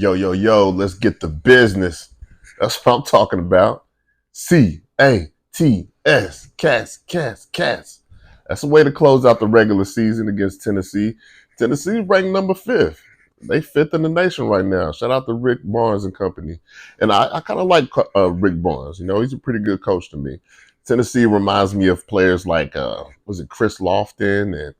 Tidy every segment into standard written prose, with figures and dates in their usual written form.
Yo, yo, yo, let's get the business. That's what I'm talking about. CATS, cats, cats, cats. That's the way to close out the regular season against Tennessee. Tennessee's ranked number fifth. They fifth in the nation right now. Shout out to Rick Barnes and company. And I kind of like Rick Barnes. You know, he's a pretty good coach to me. Tennessee reminds me of players like, was it Chris Lofton and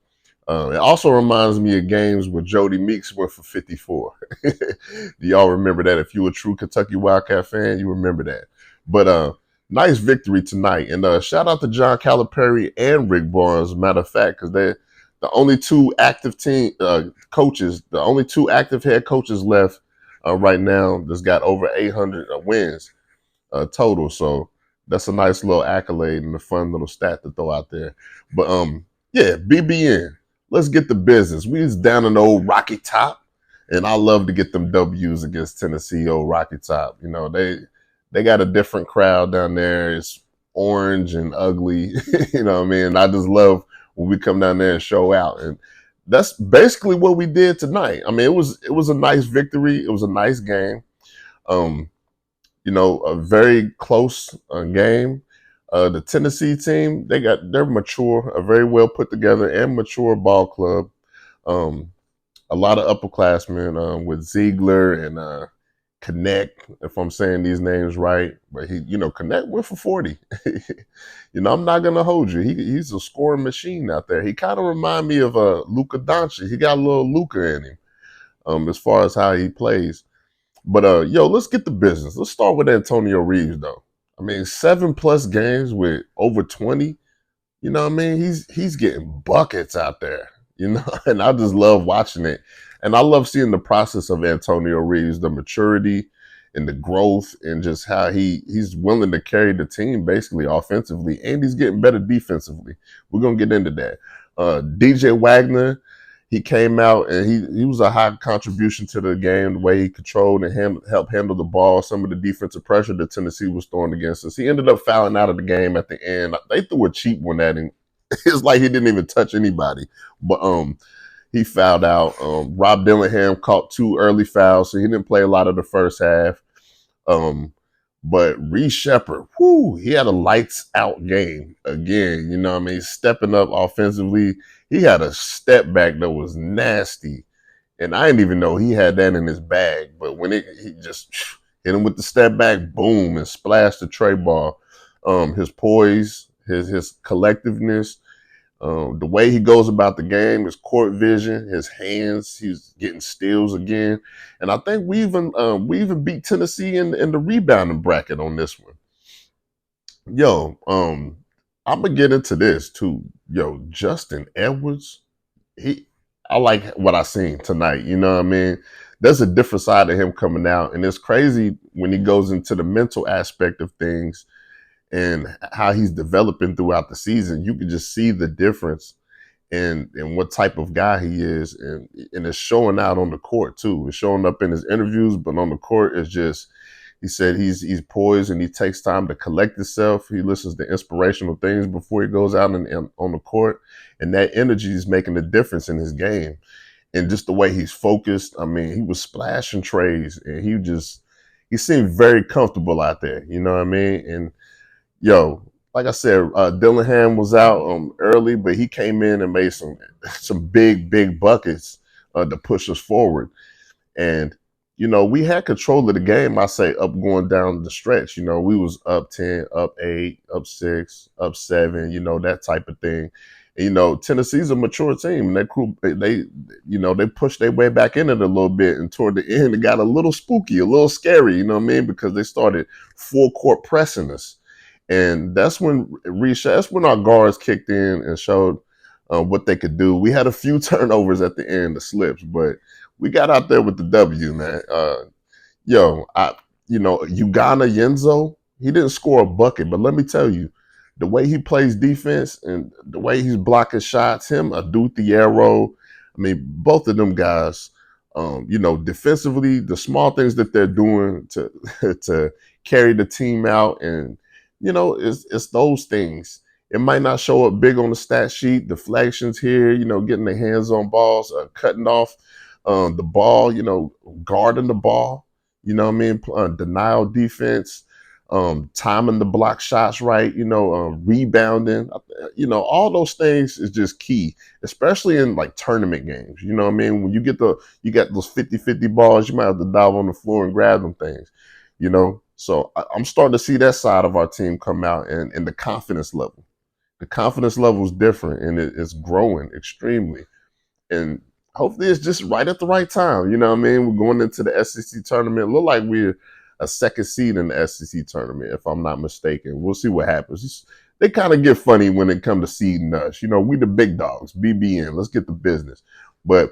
it also reminds me of games where Jody Meeks went for 54. Do y'all remember that? If you're a true Kentucky Wildcat fan, you remember that. But nice victory tonight. And shout out to John Calipari and Rick Barnes, matter of fact, because they're the only two active team coaches, the only two active head coaches left right now that's got over 800 wins total. So that's a nice little accolade and a fun little stat to throw out there. But yeah, BBN. Let's get the business. We was down in the old Rocky Top, and I love to get them W's against Tennessee, old Rocky Top. You know, they got a different crowd down there. It's orange and ugly. You know what I mean? I just love when we come down there and show out. And that's basically what we did tonight. I mean, it was a nice victory. It was a nice game. Um, you know, a very close game. The Tennessee team, they're mature, a very well put together and mature ball club. Um, a lot of upperclassmen with Ziegler and Connect, if I'm saying these names right. But Connect went for 40. I'm not gonna hold you. He's a scoring machine out there. He kind of remind me of Luka Doncic. He got a little Luka in him, as far as how he plays. But let's get the business. Let's start with Antonio Reeves though. I mean, 7+ games with over 20. You know what I mean? He's getting buckets out there. And I just love watching it. And I love seeing the process of Antonio Reeves, the maturity and the growth and just how he's willing to carry the team basically offensively, and he's getting better defensively. We're gonna get into that. DJ Wagner, he came out and he was a high contribution to the game, the way he controlled and helped handle the ball, some of the defensive pressure that Tennessee was throwing against us. He ended up fouling out of the game at the end. They threw a cheap one at him. It's like he didn't even touch anybody. But he fouled out. Rob Dillingham caught 2 early fouls, so he didn't play a lot of the first half. But Reeves Sheppard, he had a lights out game again. You know what I mean? Stepping up offensively. He had a step back that was nasty. And I didn't even know he had that in his bag. But when he just hit him with the step back, boom, and splashed the tray ball. His poise, his collectiveness, the way he goes about the game, his court vision, his hands, he's getting steals again. And I think we even beat Tennessee in the rebounding bracket on this one. Yo, I'm gonna get into this too. Yo, Justin Edwards, I like what I seen tonight. You know what I mean? There's a different side of him coming out, and it's crazy when he goes into the mental aspect of things and how he's developing throughout the season. You can just see the difference in what type of guy he is, and it's showing out on the court too. It's showing up in his interviews, but on the court, it's just he said he's poised and he takes time to collect himself. He listens to inspirational things before he goes out and on the court, and that energy is making a difference in his game. And just the way he's focused. I mean, he was splashing trays, and he seemed very comfortable out there. You know what I mean? And yo, like I said, Dillingham was out early, but he came in and made some big buckets to push us forward. And we had control of the game. I say up going down the stretch. We was up 10, up 8, up 6, up 7. That type of thing. And, Tennessee's a mature team, and they pushed their way back in it a little bit, and toward the end, it got a little spooky, a little scary. You know what I mean? Because they started full court pressing us. And that's when our guards kicked in and showed what they could do. We had a few turnovers at the end, the slips, but we got out there with the W, man. Ugana Yenzo, he didn't score a bucket, but let me tell you, the way he plays defense and the way he's blocking shots, him, Adu Thiero, I mean, both of them guys, defensively, the small things that they're doing to to carry the team out, and it's those things. It might not show up big on the stat sheet, deflections here, getting their hands on balls, cutting off The ball, guarding the ball, denial defense, timing the block shots right, rebounding, all those things is just key, especially in like tournament games. You know what I mean? When you got those 50-50 balls, you might have to dive on the floor and grab them things, So I'm starting to see that side of our team come out, and the confidence level. The confidence level is different, and it's growing extremely. And hopefully it's just right at the right time. You know what I mean? We're going into the SEC tournament. Look like we're a second seed in the SEC tournament, if I'm not mistaken. We'll see what happens. They kind of get funny when it comes to seeding us. We the big dogs, BBN. Let's get the business. But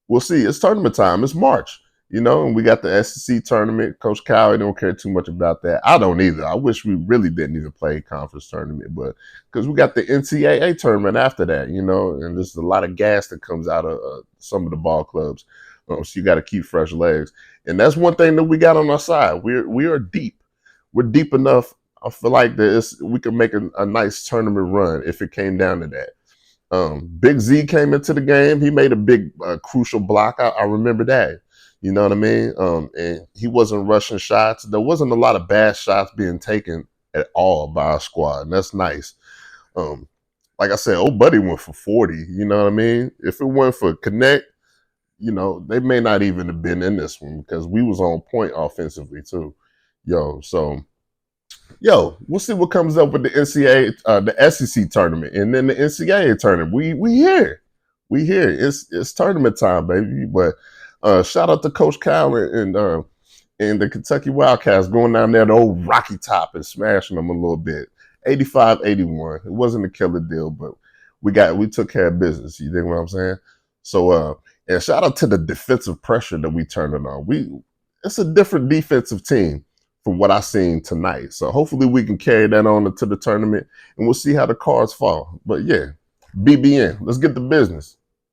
we'll see. It's tournament time. It's March. And we got the SEC tournament. Coach Cowley don't care too much about that. I don't either. I wish we really didn't even play a conference tournament, but because we got the NCAA tournament after that, and there's a lot of gas that comes out of some of the ball clubs. So you got to keep fresh legs, and that's one thing that we got on our side. We are deep. We're deep enough. I feel like we could make a nice tournament run if it came down to that. Big Z came into the game. He made a big crucial block. I remember that. You know what I mean? And he wasn't rushing shots. There wasn't a lot of bad shots being taken at all by our squad, and that's nice. Like I said, old buddy went for 40. You know what I mean? If it weren't for Connect, they may not even have been in this one because we was on point offensively too. We'll see what comes up with the NCAA, the SEC tournament, and then the NCAA tournament. We here. It's tournament time, baby. But shout out to Coach Cal and the Kentucky Wildcats going down there to old Rocky Top and smashing them a little bit. 85-81. It wasn't a killer deal, but we took care of business. You dig what I'm saying? So and shout out to the defensive pressure that we turned it on. It's a different defensive team from what I seen tonight. So hopefully we can carry that on into the tournament, and we'll see how the cards fall. But yeah, BBN, let's get the business.